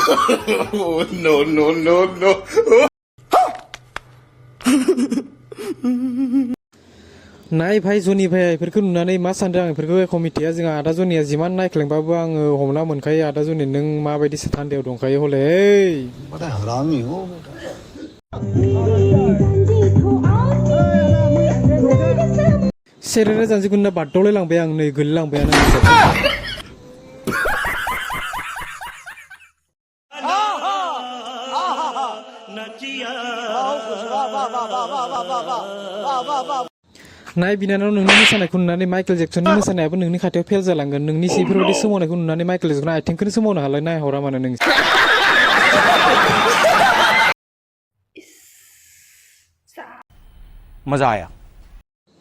no, no, no, no. नाय भाई जनि भाई इफोरखौ नुनानै मा सानदों आं इफोरखौ कमिटिया जोंहा आदा जनिया जिमान नायख्लेंबाबो आङो हमना मोनखायो आदा जनि नों माबायदि थान्दायाव दंखायो हले बड़ा हरामी हो सेरेरे जानजिखौनो बारदावलाय लांबाय आं नै गोलैलांबाय आं नाय बिनानाव नोंनि मोसानायखौ नुनानै माइकेल जेक्सननि मोसानायाबो नोंनि खाथियाव फेल जालांगोन नोंनि सिफोरबायदि सोमावनायखौ नुनानै माइकेल जेक्सना आथिंखौनो सोमावनो हालाय नायहरा मानो नों मजा आया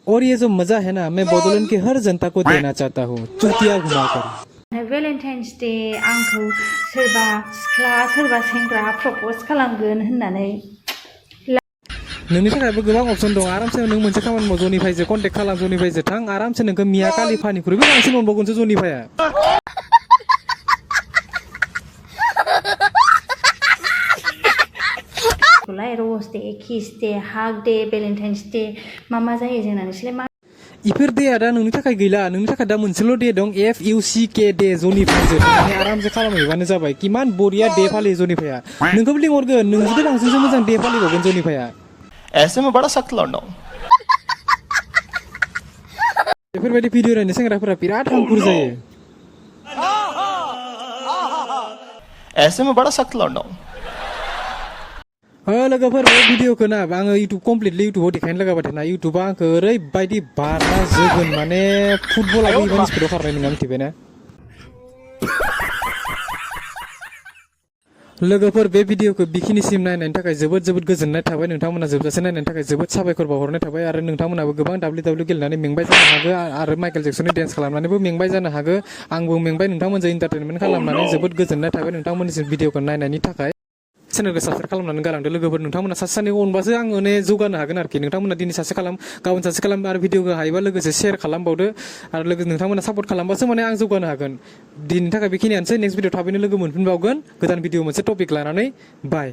और ये जो मजा है ना मैं बडोलैंड के हर जनता को देना चाहता हूँ चुतिया घुमाकर वेलेन्टाइन्स डे आंखौ सोरबा सिख्ला सोरबा सेंग्रा प्रपज खालामगोन होननानै नोंनि थाखायबो गोबां अपसन दं आरामसे नों मोनसे खामानि माव जनिफायजों कन्टेक्ट खालाम जनिफायजों थां आरामसे नोंखौ मिया कालिफानिख्रुइबो बांसिन मोनबावगोनसो जनिफाया र'ज डे किस डे हाग डे वेलेन्टाइन्स डे मा जायो जोंना नोंसोरलाय मा इफोर डेआ दा नोंनि थाखाय गैला नोंनि थाखाय दा मोनसेल' डे दं FUCK डे जनिफायजों थांनानै आरामसे खालामहैबानो जाबाय किमान बरिया डे फालियो जनिफाया नोंखौबो लिंहरगोन नों जुदि बांसिनसो मोजां डे फालिबावगोन जनिफाया ऐसे में बड़ा सख्त लौंडा हूं बेफोरबायदि भिडिअ नायनो सेंग्राफोरा बिराद हांखुर जायो ऐसे में बड़ा सख्त लौंडा हूं लोगोफोर बे भिडिअखौ ना आङो इउटुब कमप्लिटलि इउटुबाव देखायनो लागाबाय थाना इउटुबा आंखौ ओरैबायदि बारना जोगोन माने फुटबलाबो इमान स्पिडआव खारनाय नङा मिथिबायना लोगोफोर बे भिडिअखौ बेखिनिसिम नायनायनि थाखाय जोबोद गोजोननाय थाबाय नोंथांमोना जोबजासे नायनायनि थाखाय जोबोद साबायखर बावहरनाय थाबाय आरो नोंथांमोनाबो गोबां WW गेलेनानै मेंबाय जानो हागौ आरो माइकेल जेक्सननि डेन्स खालामनानैबो मेंबाय जानो हागौ आंबो मेंबाय नोंथांमोनजों एन्टारटेनमेन्ट खालामनानै जोबोद गोजोननाय थाबाय नोंथांमोननिसिम भिडिअखौ नायनायनि थाखाय चेनेलखौ साबस्क्राइब खालामनानै गालांदो लोगोफोर नोंथांमोना सासे सानैखौ अनबासो आं माने जौगानो हागोन आरोखि नोंथांमोना दिनै सासे खालाम गाबोन सासे खालाम आरो भिडिअखौ हायोबा लोगोसे शेयार खालामबावदो आरो लोगोसे नोंथांमोना सापर्ट खालामबासो माने आं जौगानो हागोन दिनैनि थाखाय बेखिनियानोसै नेक्स्ट भिडिअ थाबैनो लोगो मोनफिनबावगोन गोदान भिडिअ मोनसे टपिक लानानै बाय